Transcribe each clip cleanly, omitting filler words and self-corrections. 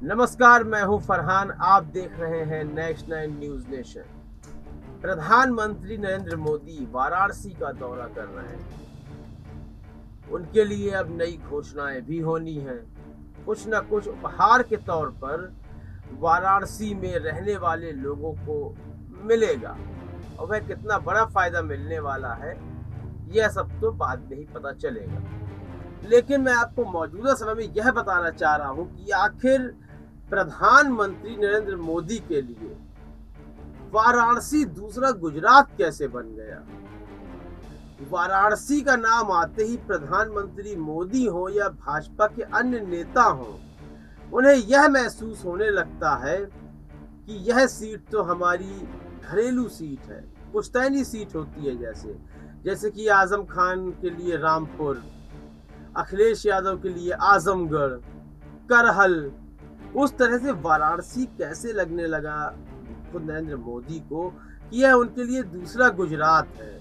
नमस्कार, मैं हूं फरहान। आप देख रहे हैं नेक्स्ट 9 न्यूज नेशन। प्रधानमंत्री नरेंद्र मोदी वाराणसी का दौरा कर रहे हैं। उनके लिए अब नई घोषणाएं भी होनी हैं। कुछ न कुछ उपहार के तौर पर वाराणसी में रहने वाले लोगों को मिलेगा, और वह कितना बड़ा फायदा मिलने वाला है यह सब तो बाद में ही पता चलेगा। लेकिन मैं आपको मौजूदा समय में यह बताना चाह रहा हूं कि आखिर प्रधानमंत्री नरेंद्र मोदी के लिए वाराणसी दूसरा गुजरात कैसे बन गया। वाराणसी का नाम आते ही प्रधानमंत्री मोदी हो या भाजपा के अन्य नेता हो, उन्हें यह महसूस होने लगता है कि यह सीट तो हमारी घरेलू सीट है, पुश्तैनी सीट होती है। जैसे कि आजम खान के लिए रामपुर, अखिलेश यादव के लिए आजमगढ़, करहल, उस तरह से वाराणसी कैसे लगने लगा खुद नरेंद्र मोदी को कि यह उनके लिए दूसरा गुजरात है।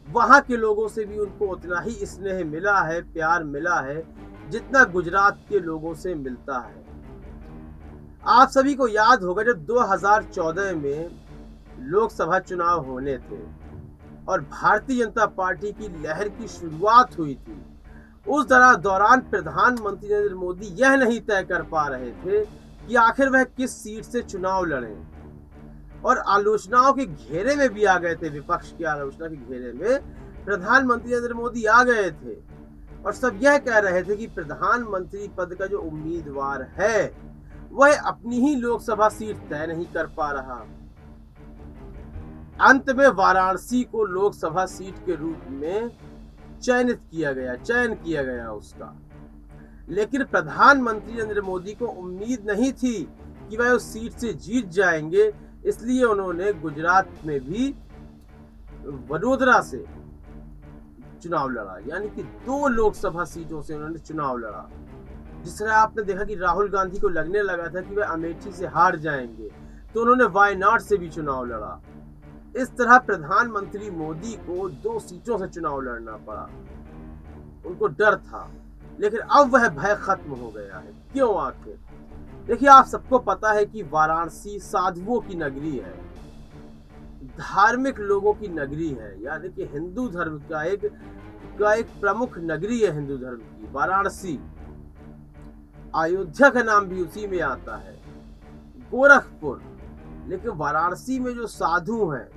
वहां के लोगों से भी उनको उतना ही स्नेह मिला है, प्यार मिला है, जितना गुजरात के लोगों से मिलता है। आप सभी को याद होगा जब 2014 में लोकसभा चुनाव होने थे और भारतीय जनता पार्टी की लहर की शुरुआत हुई थी, उस दौरान प्रधानमंत्री नरेंद्र मोदी यह नहीं तय कर पा रहे थे कि आखिर वह किस सीट से चुनाव लड़ें, और आलोचनाओं के घेरे में भी आ गए थे। विपक्ष की आलोचना के घेरे में प्रधानमंत्री नरेंद्र मोदी आ गए थे और सब यह कह रहे थे कि प्रधानमंत्री पद का जो उम्मीदवार है वह अपनी ही लोकसभा सीट तय नहीं कर पा रहा। अंत में वाराणसी को लोकसभा सीट के रूप में चयन किया गया उसका। लेकिन प्रधानमंत्री नरेंद्र मोदी को उम्मीद नहीं थी कि वह उस सीट से जीत जाएंगे, इसलिए उन्होंने गुजरात में भी वडोदरा से चुनाव लड़ा, यानी कि 2 लोकसभा सीटों से उन्होंने चुनाव लड़ा। जिस तरह आपने देखा कि राहुल गांधी को लगने लगा था कि वह अमेठी से हार जाएंगे, तो उन्होंने वायनाड से भी चुनाव लड़ा। इस तरह प्रधानमंत्री मोदी को 2 सीटों से चुनाव लड़ना पड़ा। उनको डर था, लेकिन अब वह भय खत्म हो गया है। क्यों आखिर? देखिए, आप सबको पता है कि वाराणसी साधुओं की नगरी है, धार्मिक लोगों की नगरी है, यानी कि हिंदू धर्म का एक प्रमुख नगरी है हिंदू धर्म की वाराणसी। अयोध्या का नाम भी उसी में आता है, गोरखपुर। लेकिन वाराणसी में जो साधु हैं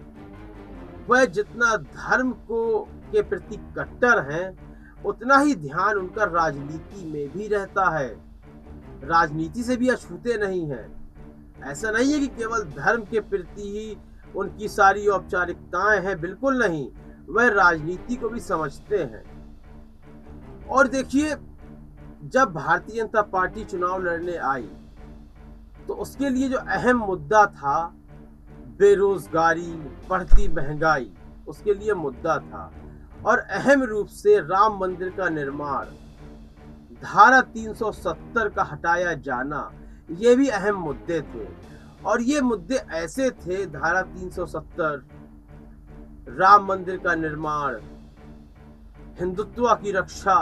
वह जितना धर्म के प्रति कट्टर हैं, उतना ही ध्यान उनका राजनीति में भी रहता है। राजनीति से भी अछूते नहीं हैं। ऐसा नहीं है कि केवल धर्म के प्रति ही उनकी सारी औपचारिकताएं हैं, बिल्कुल नहीं, वह राजनीति को भी समझते हैं। और देखिए, जब भारतीय जनता पार्टी चुनाव लड़ने आई तो उसके लिए जो अहम मुद्दा था बेरोजगारी, बढ़ती महंगाई, उसके लिए मुद्दा था। और अहम रूप से राम मंदिर का निर्माण, धारा 370 का हटाया जाना, ये भी अहम मुद्दे थे। और ये मुद्दे ऐसे थे, धारा 370, राम मंदिर का निर्माण, हिंदुत्व की रक्षा,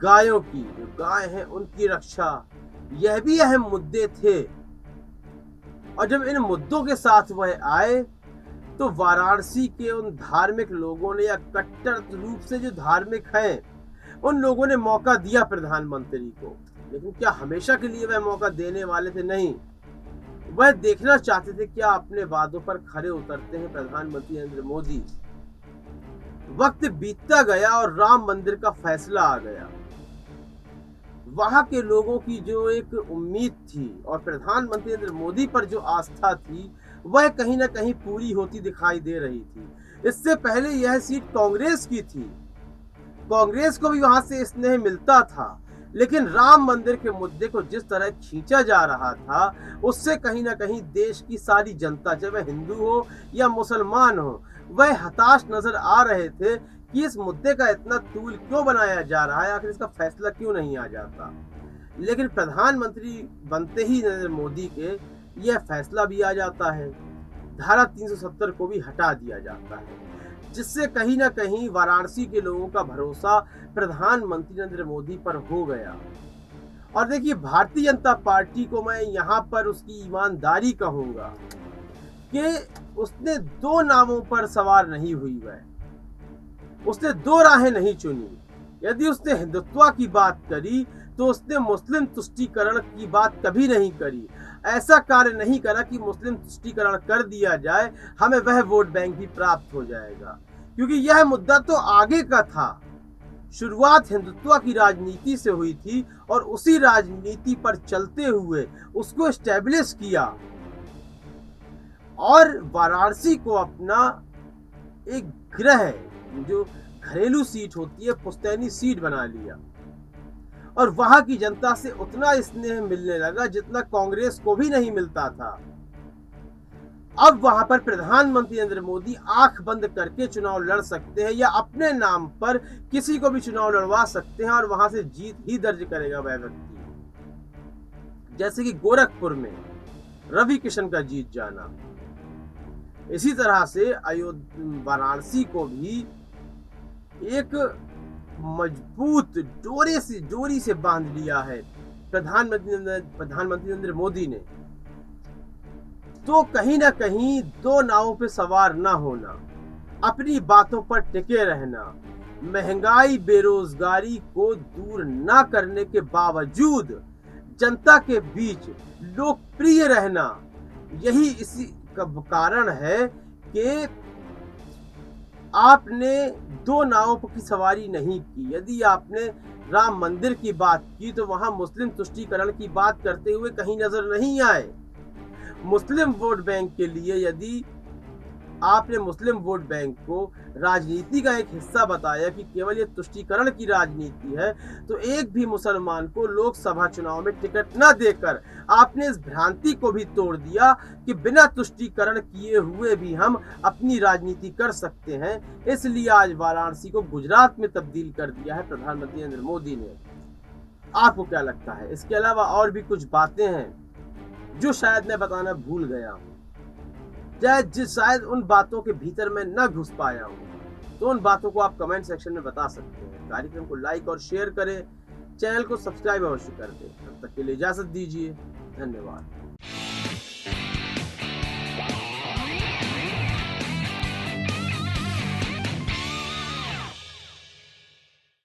गायों की, जो गाय हैं उनकी रक्षा, यह भी अहम मुद्दे थे। और जब इन मुद्दों के साथ वह आए तो वाराणसी के उन धार्मिक लोगों ने, या कट्टर रूप से जो धार्मिक हैं, उन लोगों ने मौका दिया प्रधानमंत्री को। लेकिन क्या हमेशा के लिए वह मौका देने वाले थे? नहीं, वह देखना चाहते थे क्या अपने वादों पर खरे उतरते हैं प्रधानमंत्री नरेंद्र मोदी। वक्त बीतता गया और राम मंदिर का फैसला आ गया। वहां के लोगों की जो एक उम्मीद थी और प्रधानमंत्री नरेंद्र मोदी पर जो आस्था थी, वह कहीं ना कहीं पूरी होती दिखाई दे रही थी। इससे पहले यह सीट कांग्रेस की थी, कांग्रेस को भी वहां से स्नेह मिलता था, लेकिन राम मंदिर के मुद्दे को जिस तरह खींचा जा रहा था, उससे कहीं ना कहीं देश की सारी जनता, चाहे वह हिंदू हो या मुसलमान हो, वह हताश नजर आ रहे थे कि इस मुद्दे का इतना तूल क्यों बनाया जा रहा है, आखिर इसका फैसला क्यों नहीं आ जाता। लेकिन प्रधानमंत्री बनते ही नरेंद्र मोदी के यह फैसला भी आ जाता है, धारा 370 को भी हटा दिया जाता है, जिससे कहीं ना कहीं वाराणसी के लोगों का भरोसा प्रधानमंत्री नरेंद्र मोदी पर हो गया। और देखिए, भारतीय जनता पार्टी को मैं यहाँ पर उसकी ईमानदारी कहूँगा कि उसने दो नावों पर सवार नहीं हुई उसने दो राहें नहीं चुनी। यदि उसने हिंदुत्व की बात करी तो उसने मुस्लिम तुष्टीकरण की बात कभी नहीं करी। ऐसा कार्य नहीं करा कि मुस्लिम तुष्टीकरण कर दिया जाए, हमें वह वोट बैंक भी प्राप्त हो जाएगा, क्योंकि यह मुद्दा तो आगे का था। शुरुआत हिंदुत्व की राजनीति से हुई थी और उसी राजनीति पर चलते हुए उसको एस्टेब्लिश किया और वाराणसी को अपना एक गृह, जो घरेलू सीट होती है, पुश्तैनी सीट बना लिया और वहां की जनता से उतना स्नेह मिलने लगा जितना कांग्रेस को भी नहीं मिलता था। अब वहां पर प्रधानमंत्री नरेंद्र मोदी आंख बंद करके चुनाव लड़ सकते हैं या अपने नाम पर किसी को भी चुनाव लड़वा सकते हैं और वहां से जीत ही दर्ज करेगा वह व्यक्ति। जैसे कि गोरखपुर में रवि किशन का जीत जाना, इसी तरह से वाराणसी को भी एक मजबूत डोरी से बांध लिया है प्रधानमंत्री नरेंद्र मोदी ने। तो कहीं ना कहीं दो नावों पे सवार ना होना, अपनी बातों पर टिके रहना, महंगाई बेरोजगारी को दूर ना करने के बावजूद जनता के बीच लोकप्रिय रहना, यही इसी का कारण है कि आपने दो नावों की सवारी नहीं की। यदि आपने राम मंदिर की बात की तो वहां मुस्लिम तुष्टीकरण की बात करते हुए कहीं नजर नहीं आए। मुस्लिम वोट बैंक के लिए यदि आपने मुस्लिम वोट बैंक को राजनीति का एक हिस्सा बताया कि केवल ये तुष्टीकरण की राजनीति है, तो एक भी मुसलमान को लोकसभा चुनाव में टिकट न देकर आपने इस भ्रांति को भी तोड़ दिया कि बिना तुष्टीकरण किए हुए भी हम अपनी राजनीति कर सकते हैं। इसलिए आज वाराणसी को गुजरात में तब्दील कर दिया है प्रधानमंत्री नरेंद्र मोदी ने। आपको क्या लगता है? इसके अलावा और भी कुछ बातें हैं जो शायद मैं बताना भूल गया हूँ, शायद उन बातों के भीतर मैं न घुस पाया हूँ, तो उन बातों को आप कमेंट सेक्शन में बता सकते हैं। कार्यक्रम को लाइक और शेयर करें, चैनल को सब्सक्राइब अवश्य कर दें। तब तक के लिए इजाजत दीजिए, धन्यवाद।